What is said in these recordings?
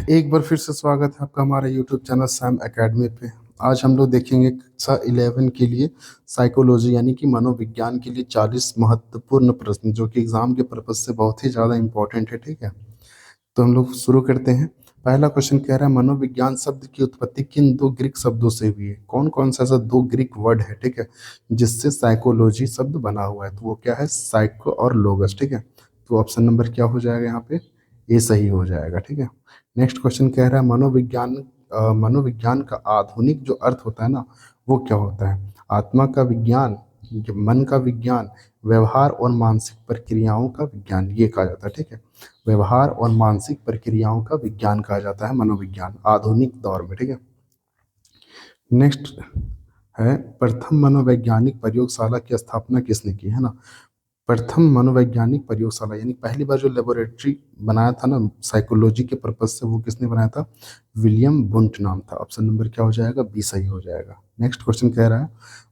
एक बार फिर से स्वागत है आपका हमारे यूट्यूब चैनल सैम एकेडमी पे। आज हम लोग देखेंगे कक्षा 11 के लिए साइकोलॉजी यानी कि मनोविज्ञान के लिए 40 महत्वपूर्ण प्रश्न जो कि एग्जाम के पर्पज से बहुत ही ज़्यादा इंपॉर्टेंट है। ठीक है, तो हम लोग शुरू करते हैं। पहला क्वेश्चन कह रहा है मनोविज्ञान शब्द की उत्पत्ति किन दो ग्रीक शब्दों से हुई है? कौन कौन सा ऐसा दो ग्रीक वर्ड है, ठीक है, जिससे साइकोलॉजी शब्द बना हुआ है? तो वो क्या है? साइको और लोगस। ठीक है, तो ऑप्शन नंबर क्या हो जाएगा यहाँ पे? ये सही हो जाएगा। ठीक है, नेक्स्ट क्वेश्चन कह रहा है मनोविज्ञान का आधुनिक जो अर्थ होता है ना, वो क्या होता है? आत्मा का विज्ञान, मन का विज्ञान, व्यवहार और मानसिक प्रक्रियाओं का विज्ञान, ये कहा जाता है। ठीक है, व्यवहार और मानसिक प्रक्रियाओं का विज्ञान कहा जाता है मनोविज्ञान आधुनिक दौर में। ठीक है, नेक्स्ट है प्रथम मनोवैज्ञानिक प्रयोगशाला की स्थापना किसने की है ना? प्रथम मनोवैज्ञानिक प्रयोगशाला यानी पहली बार जो लेबोरेटरी बनाया था ना साइकोलॉजी के पर्पज से, वो किसने बनाया था? विलियम बुंट नाम था। ऑप्शन नंबर क्या हो जाएगा? बी सही हो जाएगा। नेक्स्ट क्वेश्चन कह रहा है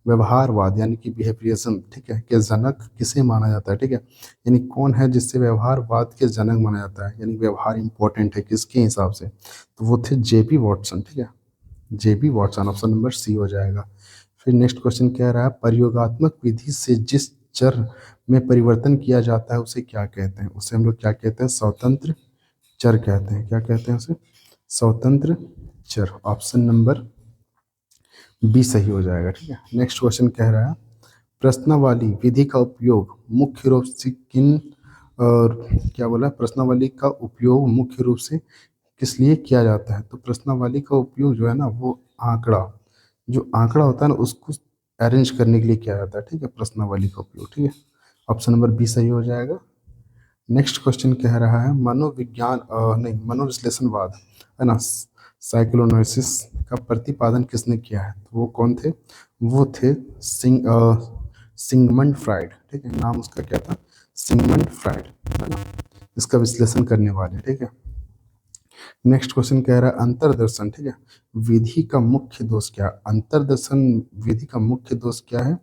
व्यवहारवाद यानी कि बिहेवियरिज्म, ठीक है, के जनक किसे माना जाता है? ठीक है, यानी कौन है जिससे व्यवहारवाद के जनक माना जाता है, यानी व्यवहार इंपॉर्टेंट है किसके हिसाब से? तो वो थे जेपी वॉटसन। ठीक है, जेबी वॉटसन, ऑप्शन नंबर सी हो जाएगा। फिर नेक्स्ट क्वेश्चन कह रहा है प्रयोगात्मक विधि से जिस चर में परिवर्तन किया जाता है उसे क्या कहते हैं? उसे हम लोग क्या कहते हैं? स्वतंत्र चर कहते हैं। क्या कहते हैं उसे? स्वतंत्र चर। ऑप्शन नंबर बी सही हो जाएगा। ठीक है, नेक्स्ट क्वेश्चन कह रहा है प्रश्नावली विधि का उपयोग मुख्य रूप से किन और क्या बोला? प्रश्नावली का उपयोग मुख्य रूप से किस लिए किया जाता है? तो प्रश्नावली का उपयोग जो है ना, वो आंकड़ा, जो आंकड़ा होता है ना, उसको अरेंज करने के लिए किया जाता है। ठीक है, प्रश्नावली का उपयोग। ठीक है, ऑप्शन नंबर बी सही हो जाएगा। नेक्स्ट क्वेश्चन कह रहा है मनोविज्ञान नहीं मनोविश्लेषणवाद है ना, साइक्लोनोसिस का प्रतिपादन किसने किया है? तो वो कौन थे? वो थे सिगमंड फ्राइड। ठीक है, नाम उसका क्या था? सिगमंड फ्राइड, है ना, इसका विश्लेषण करने वाले। ठीक है, नेक्स्ट क्वेश्चन कह रहा है अंतरदर्शन, ठीक है, विधि का मुख्य दोष क्या है? अंतरदर्शन विधि का मुख्य दोष क्या है?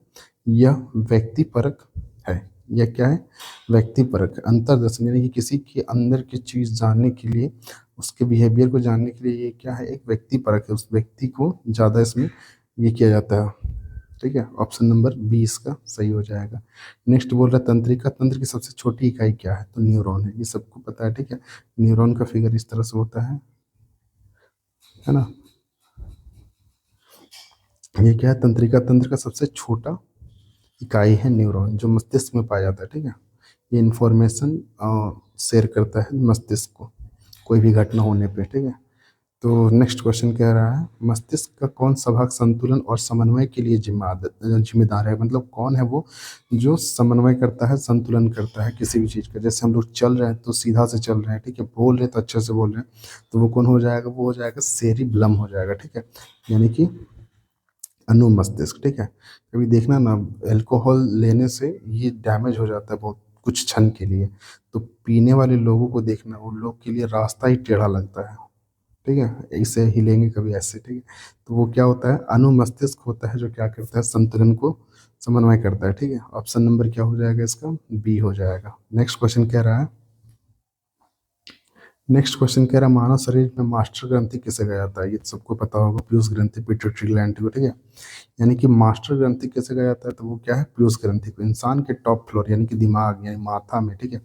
यह व्यक्तिपरक है। यह क्या है? व्यक्तिपरक। अंतरदर्शन यानी कि किसी के अंदर की चीज जानने के लिए, उसके बिहेवियर को जानने के लिए, ये क्या है? एक व्यक्तिपरक है। उस व्यक्ति को ज्यादा इसमें ये किया जाता है। ठीक है, ऑप्शन नंबर बी इसका सही हो जाएगा। नेक्स्ट बोल रहा है तंत्रिका, तंत्र की सबसे छोटी इकाई क्या है? तो न्यूरॉन है, ये सबको पता है। ठीक है, न्यूरॉन का फिगर इस तरह से होता है ना। ये क्या है? तंत्रिका, तंत्र का सबसे छोटा इकाई है न्यूरॉन, जो मस्तिष्क में पाया जाता है। ठीक है, ये इंफॉर्मेशन शेयर करता है मस्तिष्क को कोई भी घटना होने पे। ठीक है, तो नेक्स्ट क्वेश्चन कह रहा है मस्तिष्क का कौन सा भाग संतुलन और समन्वय के लिए जिम्मेदार है? मतलब कौन है वो जो समन्वय करता है, संतुलन करता है किसी भी चीज़ का? जैसे हम लोग चल रहे हैं तो सीधा से चल रहे हैं, ठीक है, बोल रहे हैं तो अच्छे से बोल रहे हैं, तो वो कौन हो जाएगा? वो हो जाएगा सेरिबलम हो जाएगा। ठीक है, यानी कि अनुमस्तिष्क। ठीक है, कभी देखना ना, अल्कोहल लेने से ये डैमेज हो जाता है बहुत कुछ क्षण के लिए, तो पीने वाले लोगों को देखना, उन लोग के लिए रास्ता ही टेढ़ा लगता है। ठीक है, इसे हिलेंगे कभी ऐसे। ठीक है, तो वो क्या होता है? अनुमस्तिष्क होता है जो क्या करता है? संतुलन को समन्वय करता है। ठीक है, ऑप्शन नंबर क्या हो जाएगा इसका? बी हो जाएगा। नेक्स्ट क्वेश्चन कह रहा है मानव शरीर में मास्टर ग्रंथि किसे कहा जाता है? ये तो सबको पता होगा, पीयूष ग्रंथि, पिट्यूटरी ग्लैंड को। ठीक है, यानी कि मास्टर ग्रंथि किसे कहा जाता है? तो वो क्या है? पीयूष ग्रंथि को। इंसान के टॉप फ्लोर यानी कि दिमाग यानी माथा में, ठीक है,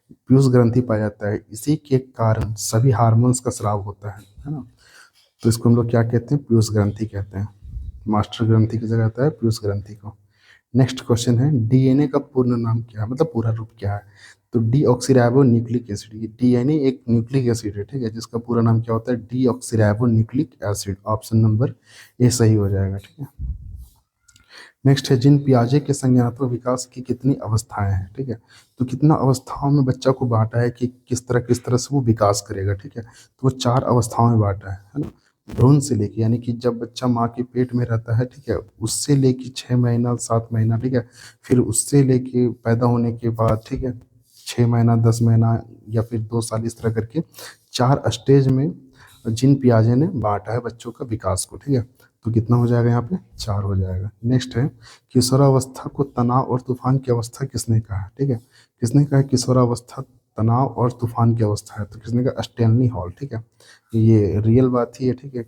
पीयूष ग्रंथि पाया जाता है। इसी के कारण सभी हार्मोन्स का स्राव होता है ना। तो इसको हम लोग क्या कहते हैं? पीयूष ग्रंथि कहते हैं। मास्टर ग्रंथि किसे कहता है? पीयूष ग्रंथि को। नेक्स्ट क्वेश्चन है डीएनए का पूर्ण नाम क्या है, मतलब पूरा रूप क्या है? तो डीऑक्सीराइबो न्यूक्लिक एसिड। ये डीएनए एक न्यूक्लिक एसिड है, ठीक है, जिसका पूरा नाम क्या होता है? Deoxyribo nucleic acid. Option number A सही हो जाएगा। ठीक है, नेक्स्ट है जीन पियाजे के संज्ञानात्मक विकास की कितनी अवस्थाएं हैं? ठीक है, तो कितना अवस्थाओं में बच्चा को बांटा है कि किस तरह से वो विकास करेगा? ठीक है, तो वो 4 अवस्थाओं में बांटा है ना। भ्रूण से लेके यानी कि जब बच्चा माँ के पेट में रहता है, ठीक है, उससे लेके 6 महीना 7 महीना, ठीक है, फिर उससे लेके पैदा होने के बाद, ठीक है, 6 महीना 10 महीना या फिर 2 साल, इस तरह करके 4 स्टेज में जीन पियाजे ने बांटा है बच्चों का विकास को। ठीक है, तो कितना हो जाएगा यहाँ पे? 4 हो जाएगा। नेक्स्ट है किशोरावस्था को तनाव और तूफान की अवस्था किसने कहा है? ठीक है, किसने कहा है किशोरावस्था तनाव और तूफान की अवस्था है। तो किसने कहा? Stanley hall. ठीक है, ये रियल बात ही है। ठीक है,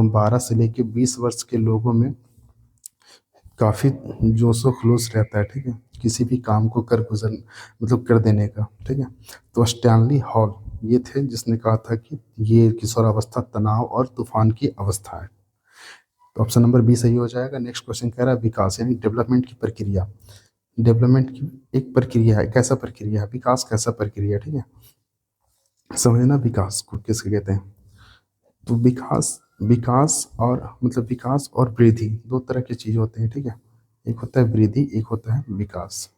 12 से लेके 20 वर्ष के लोगों में काफ़ी जोश व खलूस रहता है। ठीक है, किसी भी काम को कर गुजर मतलब कर देने का। ठीक है, तो स्टैनली हॉल ये थे जिसने कहा था कि ये किशोरावस्था तनाव और तूफान की अवस्था है। तो ऑप्शन नंबर बी सही हो जाएगा। नेक्स्ट क्वेश्चन कह रहा है विकास यानी डेवलपमेंट की प्रक्रिया। डेवलपमेंट की एक प्रक्रिया है, कैसा प्रक्रिया है? विकास कैसा प्रक्रिया है? ठीक है, समझना विकास को किसके कहते हैं। तो विकास विकास और मतलब विकास और वृद्धि दो तरह की चीज होते हैं। ठीक है, एक होता है वृद्धि, एक होता है विकास।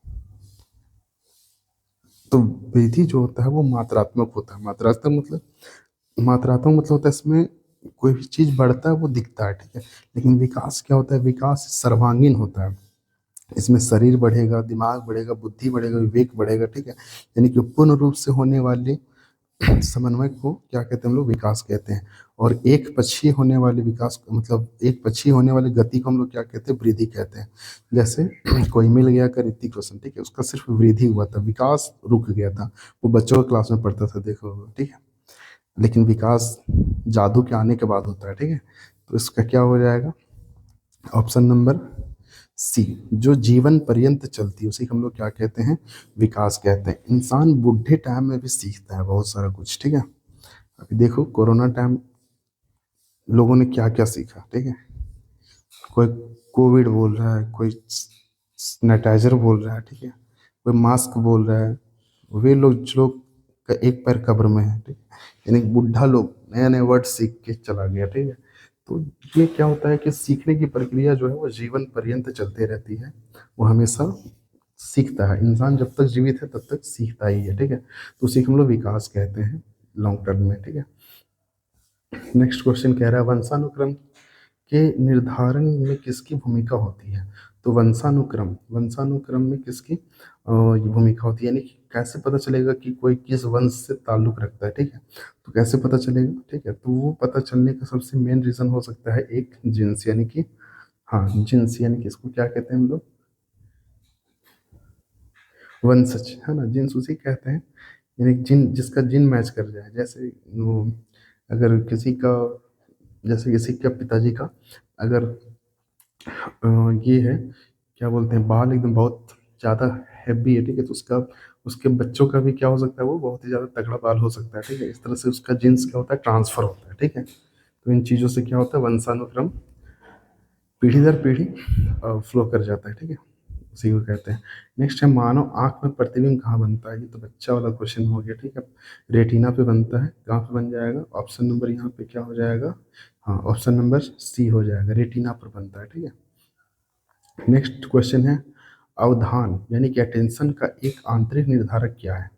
तो वृद्धि जो होता है वो मात्रात्मक होता है। मात्रात्मक मतलब होता है इसमें कोई भी चीज बढ़ता है वो दिखता है। ठीक है, लेकिन विकास क्या होता है? विकास सर्वांगीण होता है। इसमें शरीर बढ़ेगा, दिमाग बढ़ेगा, बुद्धि बढ़ेगा, विवेक बढ़ेगा। ठीक है, यानी कि पूर्ण रूप से होने वाले समन्वय को क्या कहते हैं? हम लोग विकास कहते हैं। और एक पक्षीय होने वाले विकास मतलब एक पक्षीय होने वाली गति को हम लोग क्या कहते हैं? वृद्धि कहते हैं। जैसे कोई मिल गया कर ऋतिक रोशन, ठीक है, उसका सिर्फ वृद्धि हुआ था, विकास रुक गया था। वो बच्चों के क्लास में पढ़ता था, देखो। ठीक है, लेकिन विकास जादू के आने के बाद होता है। ठीक है, तो इसका क्या हो जाएगा? ऑप्शन नंबर सी, जो जीवन पर्यंत चलती है उसी को हम लोग क्या कहते हैं? विकास कहते हैं। इंसान बुढ़े टाइम में भी सीखता है बहुत सारा कुछ। ठीक है, अभी देखो कोरोना टाइम लोगों ने क्या क्या सीखा। ठीक है, कोई कोविड बोल रहा है, कोई सैनिटाइजर बोल रहा है। ठीक है, कोई मास्क बोल रहा है। वे लोग जो लोग का एक पैर कब्र में है। ठीक है, यानी बुढ़ा लोग नया नया वर्ड सीख के चला गया। ठीक है, तो ये क्या होता है कि सीखने की प्रक्रिया जो है वो जीवन पर्यंत चलते रहती है। वो हमेशा सीखता है। इंसान जब तक जीवित है तब तक सीखता ही है। ठीक है, तो उसी को हम लोग विकास कहते हैं लॉन्ग टर्म में। ठीक है, नेक्स्ट क्वेश्चन कह रहा है वंशानुक्रम के निर्धारण में किसकी भूमिका होती है? तो वंशानुक्रम वंशानुक्रम में किसकी ये भूमिका होती है, यानी कि कैसे पता चलेगा कि कोई किस वंश से ताल्लुक रखता है? ठीक है, तो कैसे पता चलेगा? ठीक है, तो वो पता चलने का सबसे मेन रीजन हो सकता है एक जिन्स, यानी कि हाँ जिन्स, यानी कि इसको क्या कहते हैं हम लोग? वंशज, है ना, जिन्स उसी कहते हैं। यानी जिन जिसका जिन मैच कर जाए। जैसे वो अगर किसी का जैसे किसी के पिताजी का अगर ये है, क्या बोलते हैं, बाल एकदम बहुत ज़्यादा हैवी है। ठीक है, तो उसका उसके बच्चों का भी क्या हो सकता है? वो बहुत ही ज़्यादा तगड़ा बाल हो सकता है। ठीक है, इस तरह से उसका जीन्स क्या होता है? ट्रांसफर होता है। ठीक है, तो इन चीज़ों से क्या होता है? वंशानुक्रम पीढ़ी दर पीढ़ी फ्लो कर जाता है। ठीक है, उसी को कहते हैं। नेक्स्ट है मानव आंख में प्रतिबिंब कहाँ बनता है? ये तो बच्चा वाला क्वेश्चन हो गया। ठीक है, रेटिना पे बनता है। कहाँ पे बन जाएगा? ऑप्शन नंबर यहाँ पे क्या हो जाएगा? हाँ, ऑप्शन नंबर सी हो जाएगा, रेटिना पर बनता है। ठीक है, नेक्स्ट क्वेश्चन है अवधान यानी कि अटेंशन का एक आंतरिक निर्धारक क्या है?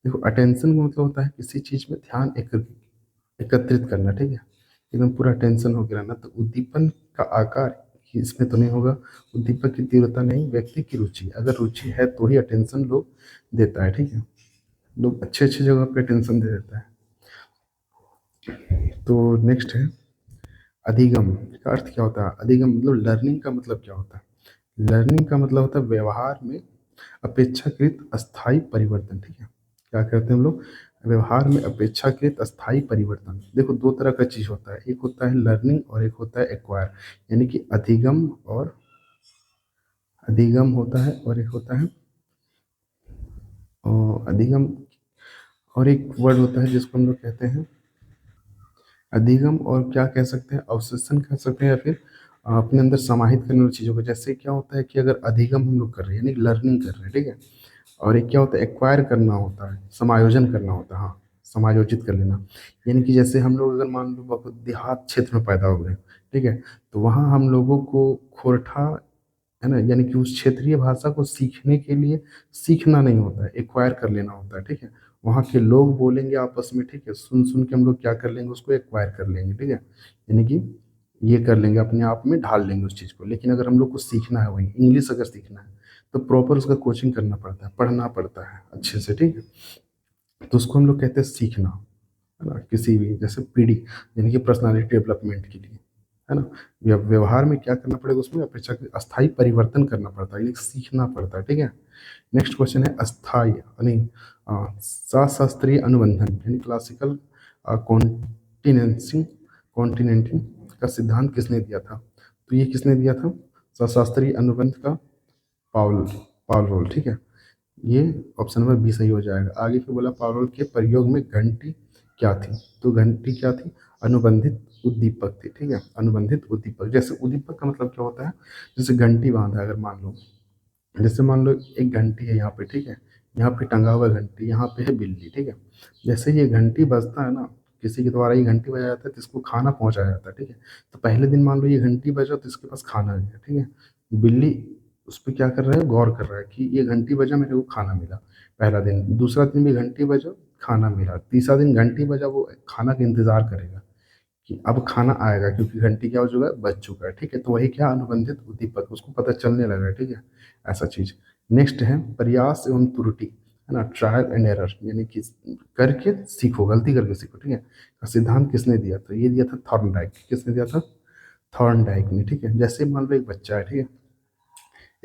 देखो अटेंशन का मतलब होता है किसी चीज में ध्यान एकत्रित करना। ठीक है, एकदम पूरा अटेंशन हो गया ना। तो उद्दीपन का आकार इसमें तो नहीं होगा, उद्दीपक की तीव्रता नहीं, व्यक्ति की रुचि। अगर रुचि है तो ही अटेंशन लोग देता है। ठीक है, लोग अच्छे अच्छे जगह पे अटेंशन दे देता है। तो नेक्स्ट है अधिगम का अर्थ क्या होता है? अधिगम मतलब लर्निंग का मतलब क्या होता है? लर्निंग का मतलब होता है व्यवहार में अपेक्षाकृत अस्थायी परिवर्तन। ठीक है, क्या कहते हैं हम लोग? व्यवहार में अपेक्षाकृत अस्थायी परिवर्तन। देखो दो तरह का चीज होता है, एक होता है लर्निंग और एक होता है एक्वायर, यानी कि अधिगम होता है और एक होता है अधिगम, और एक वर्ड होता है जिसको हम लोग कहते हैं अधिगम, और क्या कह सकते हैं? अवशोषण कह सकते हैं, या फिर अपने अंदर समाहित करने वाली चीज़ों को। जैसे क्या होता है कि अगर अधिगम हम लोग कर रहे हैं यानी लर्निंग कर रहे हैं। ठीक है, और एक क्या होता है? एक्वायर करना होता है, समायोजन करना होता है। हाँ, समायोजित कर लेना, यानी कि जैसे हम लोग अगर मान लो बहुत देहात क्षेत्र में पैदा हो गए। ठीक है, तो वहाँ हम लोगों को खोरठा, है ना, यानी कि उस क्षेत्रीय भाषा को सीखने के लिए सीखना नहीं होता है, एक्वायर कर लेना होता है। ठीक है, वहाँ के लोग बोलेंगे आपस में। ठीक है, सुन सुन के हम लोग क्या कर लेंगे? उसको एक्वायर कर लेंगे। ठीक है, यानी कि ये कर लेंगे, अपने आप में ढाल लेंगे उस चीज़ को। लेकिन अगर हम लोग को सीखना है, वही इंग्लिश अगर सीखना है तो प्रॉपर उसका कोचिंग करना पड़ता है, पढ़ना पड़ता है अच्छे से। ठीक है, तो उसको हम लोग कहते हैं सीखना, है ना। किसी भी जैसे पीढ़ी यानी कि पर्सनालिटी डेवलपमेंट के लिए, है ना, व्यवहार में क्या करना पड़ेगा? उसमें अपेक्षा अस्थायी परिवर्तन करना पड़ता है, यानी सीखना पड़ता है। ठीक है, नेक्स्ट क्वेश्चन है अस्थाई यानी सशास्त्रीय अनुबंधन यानी क्लासिकल कॉन्टिनेंसिंग कॉन्टिनेंटिंग का सिद्धांत किसने दिया था? तो ये किसने दिया था? सशास्त्रीय अनुबंध का पाउल पाउलोल, ठीक है। ये ऑप्शन नंबर बी सही हो जाएगा। आगे फिर बोला पाउलोल के प्रयोग में घंटी क्या थी? तो घंटी क्या थी? अनुबंधित उद्दीपक थी, ठीक है। अनुबंधित उद्दीपक, जैसे उद्दीपक का मतलब क्या होता है? जैसे घंटी बांधा है, अगर मान लो, जैसे मान लो एक घंटी है यहाँ पे, ठीक है, यहाँ पे टंगा हुआ घंटी, यहाँ पे है बिल्ली, ठीक है। जैसे ये घंटी बजता है ना, किसी के द्वारा ये घंटी बजाया जाता है तो इसको खाना पहुंचाया जाता है, ठीक है। तो पहले दिन मान लो ये घंटी बजा तो इसके पास खाना गया, ठीक है। बिल्ली उस पर क्या कर रहा है? गौर कर रहा है कि ये घंटी बजा, मेरे को खाना मिला। पहला दिन, दूसरा दिन भी घंटी बजा, खाना मिला। तीसरा दिन घंटी बजा, वो खाना का इंतजार करेगा कि अब खाना आएगा, क्योंकि घंटी क्या हो चुका है? बज चुका है, ठीक है। तो वही क्या? अनुबंधित उद्दीपक, उसको पता चलने लगा है, ठीक है, ऐसा चीज। नेक्स्ट है प्रयास एवं त्रुटि, है ना, ट्रायल एंड एरर, यानी कि करके सीखो, गलती करके सीखो, ठीक है, का सिद्धांत किसने दिया था? ये दिया था थॉर्नडाइक। किसने दिया था? थॉर्नडाइक ने, ठीक है। जैसे मान लो एक बच्चा है, ठीक है,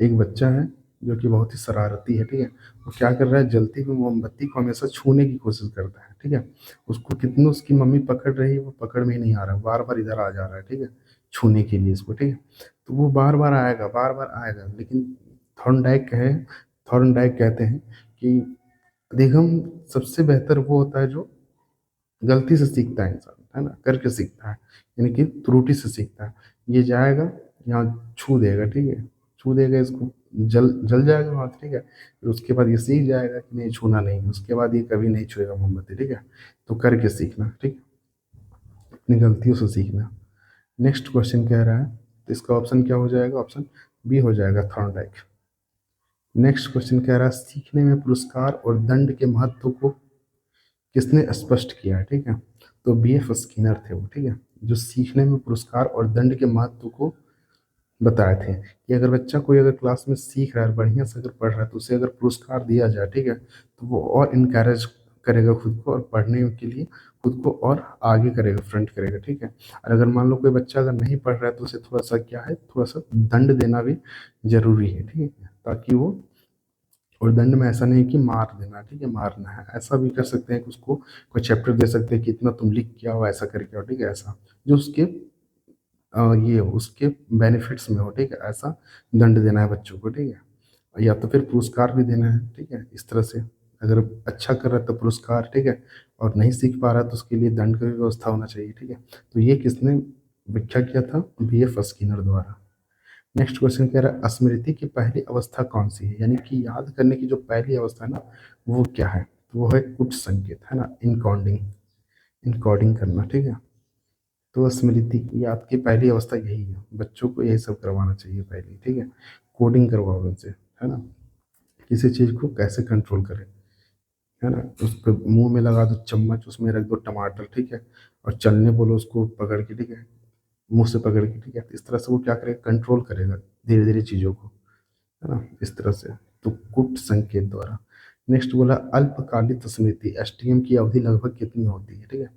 एक बच्चा है जो कि बहुत ही शरारती है, ठीक है। वो क्या कर रहा है? जलती हुई मोमबत्ती को हमेशा छूने की कोशिश करता है, ठीक है। उसको कितनी उसकी मम्मी पकड़ रही है, वो पकड़ में ही नहीं आ रहा, बार बार इधर आ जा रहा है, ठीक है, छूने के लिए इसको, ठीक है। तो वो बार बार आएगा, बार बार आएगा, लेकिन थॉर्नडाइक है, थॉर्नडाइक कहते हैं कि देखम सबसे बेहतर वो होता है जो गलती से सीखता है इंसान, है ना, करके सीखता है, यानी कि त्रुटि से सीखता है। ये जाएगा, यहाँ छू देगा, ठीक है, छू देगा इसको, जल जल जाएगा वहाँ, ठीक है। फिर उसके बाद ये सीख जाएगा कि नहीं, छूना नहीं है। उसके बाद ये कभी नहीं छुएगा मोमबत्ती, ठीक है। तो करके सीखना, ठीक, अपनी गलतियों से सीखना। नेक्स्ट क्वेश्चन कह रहा है, तो इसका ऑप्शन क्या हो जाएगा? ऑप्शन बी हो जाएगा, थॉर्नडाइक। नेक्स्ट क्वेश्चन कह रहा है सीखने में पुरस्कार और दंड के महत्व को किसने स्पष्ट किया है? ठीक है, तो B.F. स्किनर थे वो, ठीक है, जो सीखने में पुरस्कार और दंड के महत्व को बताए थे कि अगर बच्चा कोई अगर क्लास में सीख रहा है, बढ़िया से अगर पढ़ रहा है, तो उसे अगर पुरस्कार दिया जाए, ठीक है, तो वो और इनकरेज करेगा खुद को, और पढ़ने के लिए खुद को और आगे करेगा, फ्रंट करेगा, ठीक है। और अगर मान लो कोई बच्चा अगर नहीं पढ़ रहा है, तो उसे थोड़ा सा क्या है, थोड़ा सा दंड देना भी जरूरी है, ठीक है, ताकि वो, और दंड में ऐसा नहीं कि मार देना, ठीक है, मारना है, ऐसा भी कर सकते हैं कि उसको कोई चैप्टर दे सकते हैं कि इतना तुम लिख के आओ, ऐसा करके आओ, ठीक है, ऐसा जो उसके ये उसके बेनिफिट्स में हो, ठीक है, ऐसा दंड देना है बच्चों को, ठीक है, या तो फिर पुरस्कार भी देना है, ठीक है, इस तरह से। अगर अच्छा कर रहा है तो पुरस्कार, ठीक है, और नहीं सीख पा रहा है तो उसके लिए दंड का भी व्यवस्था होना चाहिए, ठीक है। तो ये किसने व्याख्या किया था? B.F. स्किनर द्वारा। नेक्स्ट क्वेश्चन कह रहा है स्मृति की पहली अवस्था कौन सी है, यानी कि याद करने की जो पहली अवस्था है ना, वो क्या है? तो वो है कुट संकेत, है ना, इनकोडिंग, इनकोडिंग करना, ठीक है। तो स्मृति की याद की पहली अवस्था यही है, बच्चों को यही सब करवाना चाहिए पहले, ठीक है, कोडिंग करवाओ उनसे, है ना, किसी चीज़ को कैसे कंट्रोल करें, है ना, उसको मुंह में लगा दो चम्मच, उसमें रख दो टमाटर, ठीक है, और चलने बोलो उसको पकड़ के, ठीक है, मुंह से पकड़ के, ठीक है, इस तरह से वो क्या करेगा? कंट्रोल करेगा धीरे धीरे चीज़ों को, है ना, इस तरह से। तो कुट संकेत द्वारा। नेक्स्ट बोला अल्पकालिक स्मृति, एसटीएम की अवधि लगभग कितनी होती है? ठीक है,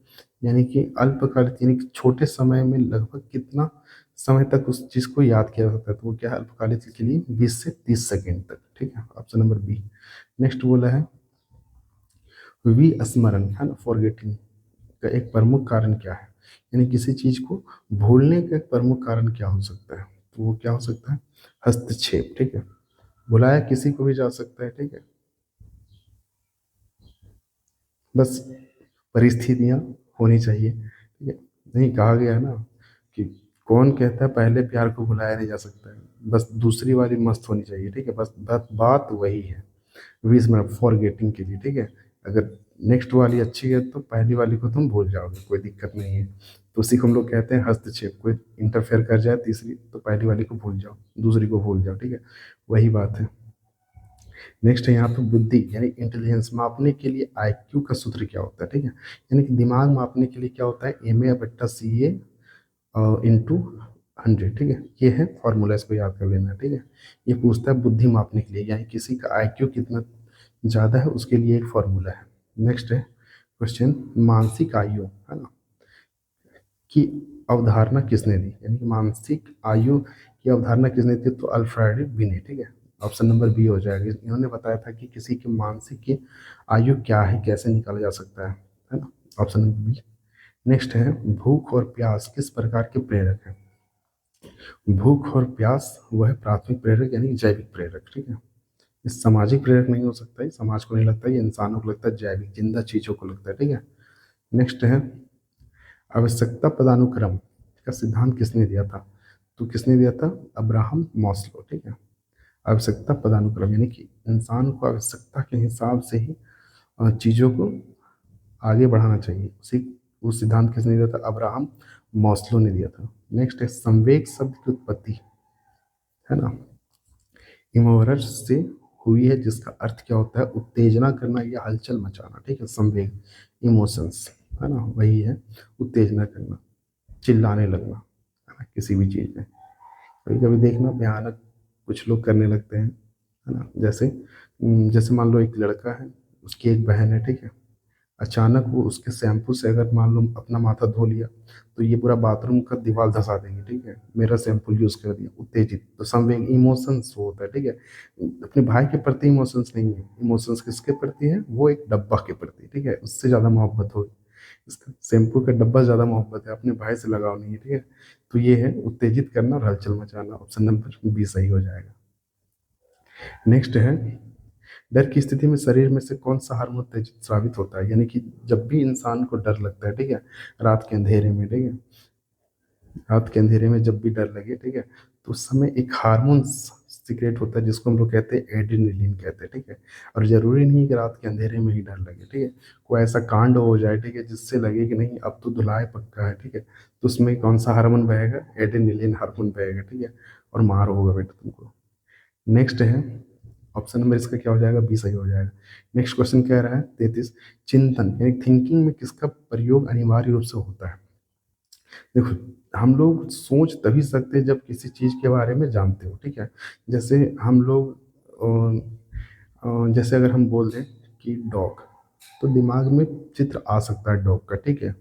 यानी कि अल्पकालिक यानी कि छोटे समय में लगभग कितना समय तक उस चीज को याद किया जा सकता है, तो वो क्या है? अल्पकालिक के लिए 20 से 30 सेकेंड तक, ठीक है, ऑप्शन नंबर बी। नेक्स्ट बोला है विस्मरण, है ना, फॉरगेटिंग का एक प्रमुख कारण क्या है, यानी किसी चीज को भूलने का एक प्रमुख कारण क्या हो सकता है? तो वो क्या हो सकता है? हस्तक्षेप, ठीक है, बुलाया किसी को भी जा सकता है, ठीक है, बस परिस्थितियाँ होनी चाहिए, ठीक है। नहीं, कहा गया है ना कि कौन कहता है पहले प्यार को भुलाया नहीं जा सकता है, बस दूसरी वाली मस्त होनी चाहिए, ठीक है, बस बात बात वही है। 20 मिनट फॉरगेटिंग के लिए, ठीक है, अगर नेक्स्ट वाली अच्छी है तो पहली वाली को तुम भूल जाओगे, कोई दिक्कत नहीं है। तो उसी को हम लोग कहते हैं हस्तक्षेप, कोई इंटरफेयर कर जाए तीसरी, तो पहली वाली को भूल जाओ, दूसरी को भूल जाओ, ठीक है, वही बात है। नेक्स्ट है यहाँ पे बुद्धि यानी इंटेलिजेंस मापने के लिए आईक्यू का सूत्र क्या होता है? ठीक है, यानी कि दिमाग मापने के लिए क्या होता है? MA/CA इंटू 100, ठीक है, ये है फॉर्मूला, इसको याद कर लेना, ठीक है। ये पूछता है बुद्धि मापने के लिए, यानी किसी का आईक्यू कितना ज़्यादा है उसके लिए एक फॉर्मूला है। नेक्स्ट है क्वेश्चन मानसिक आयु, है ना, की अवधारणा किसने दी, यानी कि मानसिक आयु की अवधारणा किसने दी? तो अल्फ्रेड बिने, ठीक है, ऑप्शन नंबर बी हो जाएगा। इन्होंने बताया था कि किसी की मानसिक की आयु क्या है, कैसे निकाला जा सकता है ना। Option number B. नेक्स्ट है, भूख और प्यास किस प्रकार के प्रेरक है। भूख और प्यास वह है प्राथमिक प्रेरक यानी जैविक प्रेरक, ठीक है। ये सामाजिक प्रेरक नहीं हो सकता, ये समाज को नहीं लगता, ये इंसानों को लगता है, जैविक जिंदा चीजों को लगता है, ठीक है। नेक्स्ट है, आवश्यकता पदानुक्रम का सिद्धांत किसने दिया था। तो किसने दिया था, अब्राहम मॉस्लो, ठीक है। आवश्यकता पदानुक्रम यानी कि इंसान को आवश्यकता के हिसाब से ही चीजों को आगे बढ़ाना चाहिए, उसी वो सिद्धांत किसने दिया था, अब्राहम मॉस्लो ने दिया था। नेक्स्ट है, संवेग शब्द की उत्पत्ति, है ना, इमोरस से हुई है, जिसका अर्थ क्या होता है, उत्तेजना करना या हलचल मचाना, ठीक है। संवेग, इमोशंस, है ना, वही है उत्तेजना करना, चिल्लाने लगना, है ना, किसी भी चीज में। कभी कभी देखना भयानक कुछ लोग करने लगते हैं, है ना। जैसे मान लो एक लड़का है, उसकी एक बहन है, ठीक है। अचानक वो उसके शैम्पू से अगर मान लो अपना माथा धो लिया, तो ये पूरा बाथरूम का दीवार धंसा देंगे, ठीक है, मेरा शैम्पू यूज कर दिया, उत्तेजित। तो संवेग इमोशंस होता है, ठीक है। अपने भाई के प्रति इमोशंस नहीं है, इमोशंस किसके प्रति है, वो एक डब्बा के प्रति, ठीक है, उससे ज्यादा मोहब्बत होगी। इसका शैम्पू का डब्बा ज्यादा मोहब्बत है, अपने भाई से लगाव नहीं है, ठीक है। तो ये है उत्तेजित करना और हलचल मचाना। ऑप्शन नंबर बी सही हो जाएगा। नेक्स्ट है, डर की स्थिति में शरीर में से कौन सा हार्मोन उत्तेजित स्रावित होता है, यानी कि जब भी इंसान को डर लगता है, ठीक है, रात के अंधेरे में, ठीक है, रात के अंधेरे में जब भी डर लगे, ठीक है, तो उस समय एक हार्मोन सीक्रेट होता है जिसको हम लोग कहते हैं एड्रेनलिन कहते हैं, ठीक है। और जरूरी नहीं कि रात के अंधेरे में ही डर लगे, ठीक है। कोई ऐसा कांड हो जाए, ठीक है, जिससे लगे कि नहीं अब तो धुलाए पक्का है, ठीक है, तो उसमें कौन सा हार्मोन बहेगा, एड्रेनलिन हार्मोन बहेगा, ठीक है, और मार होगा बेटा तुमको। नेक्स्ट है, ऑप्शन नंबर इसका क्या हो जाएगा, बी सही हो जाएगा। नेक्स्ट क्वेश्चन कह रहा है 33, चिंतन यानी थिंकिंग में किसका प्रयोग अनिवार्य रूप से होता है। देखो, हम लोग सोच तभी सकते हैं जब किसी चीज के बारे में जानते हो, ठीक है। जैसे हम लोग जैसे अगर हम बोल दें कि डॉग, तो दिमाग में चित्र आ सकता है डॉग का, ठीक है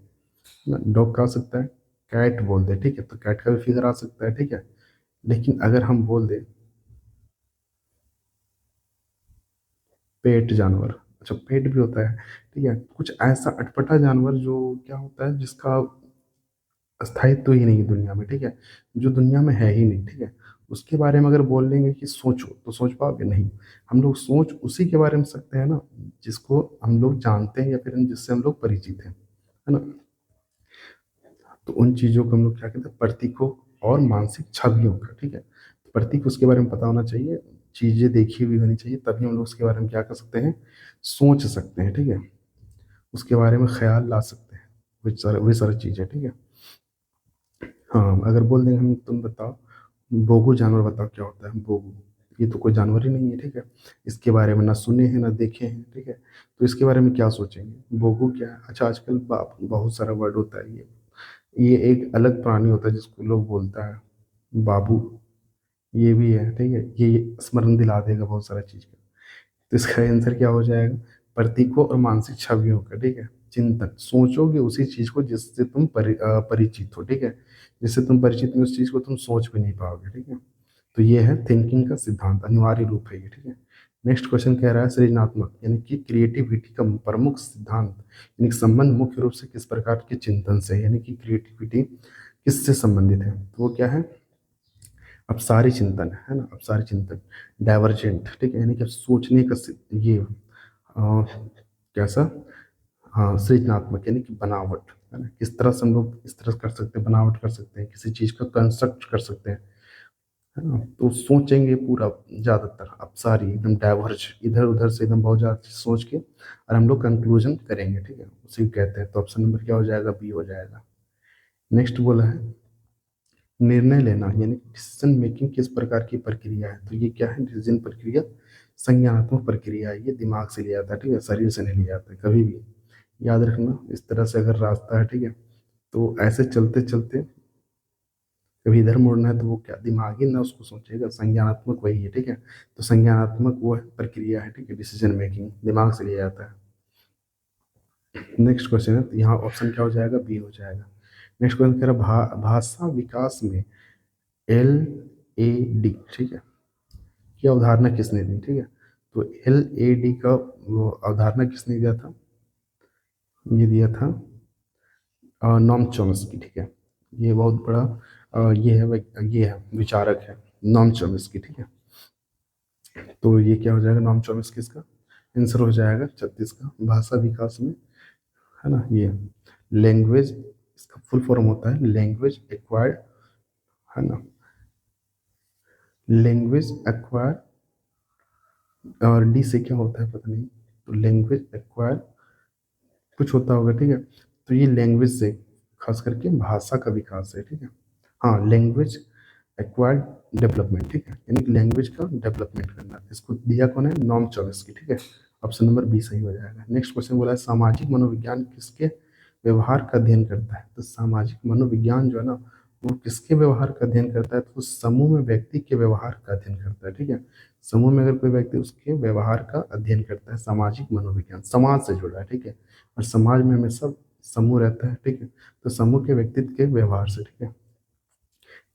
ना, डॉग का आ सकता है। कैट बोल दे, ठीक है, तो कैट का भी फिगर आ सकता है, ठीक है। लेकिन अगर हम बोल दें पेट जानवर, अच्छा पेट भी होता है, ठीक है, कुछ ऐसा अटपटा जानवर जो क्या होता है, जिसका स्थायित्व ही नहीं दुनिया में, ठीक है, जो दुनिया में है ही नहीं, ठीक है, उसके बारे में अगर बोल लेंगे कि सोचो, तो सोच पाओगे नहीं। हम लोग सोच उसी के बारे में सकते हैं ना, जिसको हम लोग जानते हैं या फिर जिससे हम लोग परिचित हैं, है ना। तो उन चीजों को हम लोग क्या कहते हैं, प्रतीकों और मानसिक छवियों का, ठीक है। तो प्रतीक उसके बारे में पता होना चाहिए, चीजें देखी हुई होनी चाहिए, तभी हम लोग उसके बारे में क्या कर सकते हैं, सोच सकते हैं, ठीक है, उसके बारे में ख्याल ला सकते हैं। वही सारी चीजें, ठीक है। हाँ, अगर बोल देंगे हम, तुम बताओ बोगू जानवर बताओ क्या होता है बोगू, ये तो कोई जानवर ही नहीं है, ठीक है, इसके बारे में ना सुने हैं ना देखे हैं, ठीक है, तो इसके बारे में क्या सोचेंगे, बोगू क्या है। अच्छा, आजकल बहुत सारा वर्ड होता है, ये एक अलग प्राणी होता है जिसको लोग बोलता है बाबू, ये भी है, ठीक है, ये स्मरण दिला देगा बहुत सारा चीज का। तो इसका आंसर क्या हो जाएगा, प्रतीकों और मानसिक छवियों का, ठीक है, चिंतन, सोचोगे उसी चीज को जिससे तुम परिचित हो, ठीक है, जिससे तुम परिचित नहीं उस चीज को तुम सोच भी नहीं पाओगे, ठीक है। तो ये है थिंकिंग का सिद्धांत, अनिवार्य रूप है ये, ठीक है। नेक्स्ट क्वेश्चन कह रहा है, सृजनात्मक यानी कि क्रिएटिविटी का प्रमुख सिद्धांत यानी कि संबंध मुख्य रूप से किस प्रकार के चिंतन से है? यानी कि क्रिएटिविटी किससे संबंधित है, तो वो क्या है, अपसारी चिंतन, है ना, अपसारी चिंतन, डाइवर्जेंट, ठीक है, यानी कि सोचने का ये कैसा, हाँ सृजनात्मक यानी कि बनावट, है ना, किस तरह से हम लोग इस तरह कर सकते हैं, बनावट कर सकते हैं, किसी चीज का कंस्ट्रक्ट कर सकते हैं, है ना। तो सोचेंगे पूरा, ज्यादातर अपसारी एकदम डाइवर्ज, इधर उधर से एकदम बहुत ज्यादा सोच के और हम लोग कंक्लूजन करेंगे, ठीक है, उसी को कहते हैं। तो ऑप्शन नंबर क्या हो जाएगा, बी हो जाएगा। नेक्स्ट बोला है, निर्णय लेना यानी डिसीजन मेकिंग किस प्रकार की प्रक्रिया है, तो ये क्या है, डिसीजन प्रक्रिया संज्ञानात्मक प्रक्रिया है, ये दिमाग से लिया जाता है, ठीक है, शरीर से नहीं लिया जाता है कभी भी, याद रखना। इस तरह से अगर रास्ता है, ठीक है, तो ऐसे चलते चलते कभी इधर मुड़ना है, तो वो क्या दिमागी ना उसको सोचेगा, संज्ञानात्मक वही है, ठीक है। तो संज्ञानात्मक वो है प्रक्रिया है, ठीक है, डिसीजन मेकिंग दिमाग से लिया जाता है। नेक्स्ट क्वेश्चन है, तो यहाँ ऑप्शन क्या हो जाएगा, बी हो जाएगा। नेक्स्ट क्वेश्चन कह रहा है भाषा विकास में एल ए डी, ठीक है, की अवधारणा किसने दी, ठीक है। तो LAD का वो अवधारणा किसने दिया था, ये दिया था नॉम चॉम्स्की, ठीक है। ये बहुत बड़ा ये है विचारक है नॉम चॉम्स्की, ठीक है। तो ये क्या हो जाएगा, नॉम चॉम्स्की इसका आंसर हो जाएगा 36 का। भाषा विकास में, है ना, ये लैंग्वेज, इसका फुल फॉर्म होता है लैंग्वेज एक्वायर्ड, है ना, लैंग्वेज एक्वायर, और डी से क्या होता है पता नहीं, तो लैंग्वेज एक्वायर कुछ होता होगा, ठीक है। तो ये लैंग्वेज से खास करके भाषा का विकास है, ठीक है। हाँ, लैंग्वेज एक्वायर्ड डेवलपमेंट, ठीक है, यानी कि लैंग्वेज का डेवलपमेंट करना, इसको दिया कौन है, नॉम चॉम्स्की, ठीक है। ऑप्शन नंबर बी सही हो जाएगा। नेक्स्ट क्वेश्चन बोला है सामाजिक मनोविज्ञान किसके व्यवहार का अध्ययन करता है। तो सामाजिक मनोविज्ञान जो है ना, वो किसके व्यवहार का अध्ययन करता है, तो वो समूह में व्यक्ति के व्यवहार का अध्ययन करता है, ठीक है। समूह में अगर कोई व्यक्ति, उसके व्यवहार का अध्ययन करता है, सामाजिक मनोविज्ञान समाज से जुड़ा है, ठीक है। और समाज में हमेशा समूह रहता है, ठीक है। तो समूह के व्यक्तित्व के व्यवहार से, ठीक है।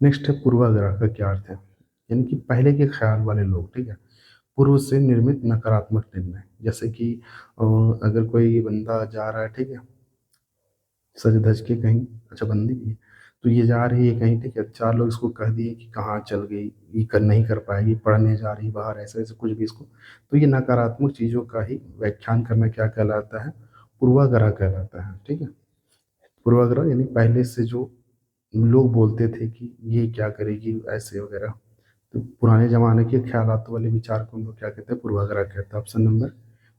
नेक्स्ट है पूर्वाग्रह का क्या अर्थ है, यानी कि पहले के ख्याल वाले लोग, ठीक है। पूर्व से निर्मित नकारात्मक निर्णय, जैसे कि अगर कोई बंदा जा रहा है, ठीक है, सज धज के कहीं, अच्छा बंदी भी है, तो ये जा रही है कहीं, ठीक है, चार लोग इसको कह दिए कि कहाँ चल गई, ये कर नहीं कर पाएगी, पढ़ने जा रही बाहर, ऐसे ऐसे कुछ भी इसको, तो ये नकारात्मक चीज़ों का ही व्याख्यान करना क्या कहलाता है, पूर्वाग्रह कहलाता है, ठीक है। पूर्वाग्रह यानी पहले से जो लोग बोलते थे कि ये क्या करेगी ऐसे वगैरह, तो पुराने जमाने के ख्यालात वाले विचार को हम लोग क्या कहते हैं, पूर्वाग्रह कहते हैं। ऑप्शन नंबर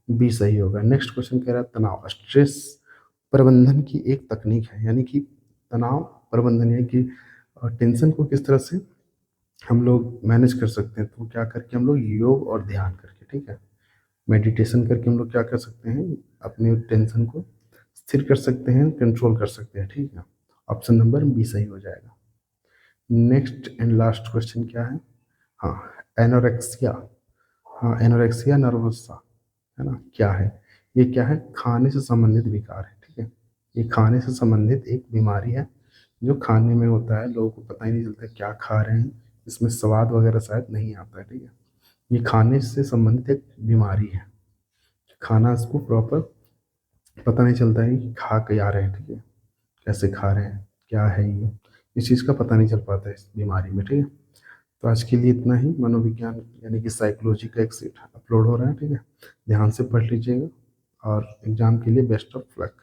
बी सही होगा। नेक्स्ट क्वेश्चन कह रहा है तनाव, स्ट्रेस प्रबंधन की एक तकनीक है, यानी कि तनाव प्रबंधन, यानी कि टेंशन को किस तरह से हम लोग मैनेज कर सकते हैं, तो क्या करके हम लोग योग और ध्यान करके, ठीक है, मेडिटेशन करके हम लोग क्या कर सकते हैं, अपने टेंशन को स्थिर कर सकते हैं, कंट्रोल कर सकते हैं, ठीक है। ऑप्शन नंबर बी सही हो जाएगा। नेक्स्ट एंड लास्ट क्वेश्चन क्या है, हाँ, एनोरेक्सिया, हाँ, एनोरेक्सिया नर्वसा, है ना, क्या है, ये क्या है, खाने से संबंधित विकार है, ठीक है। ये खाने से संबंधित एक बीमारी है, जो खाने में होता है, लोगों को पता ही नहीं चलता क्या खा रहे हैं, इसमें स्वाद वगैरह शायद नहीं आता है, ठीक है। ये खाने से संबंधित एक बीमारी है, खाना इसको प्रॉपर पता नहीं चलता है कि खा क्या रहे हैं, ठीक है, कैसे खा रहे हैं, क्या है ये, इस चीज़ का पता नहीं चल पाता है इस बीमारी में, ठीक है। तो आज के लिए इतना ही। मनोविज्ञान यानी कि साइकोलॉजी का एक सेट अपलोड हो रहा है, ठीक है, ध्यान से पढ़ लीजिएगा और एग्जाम के लिए बेस्ट ऑफ लक।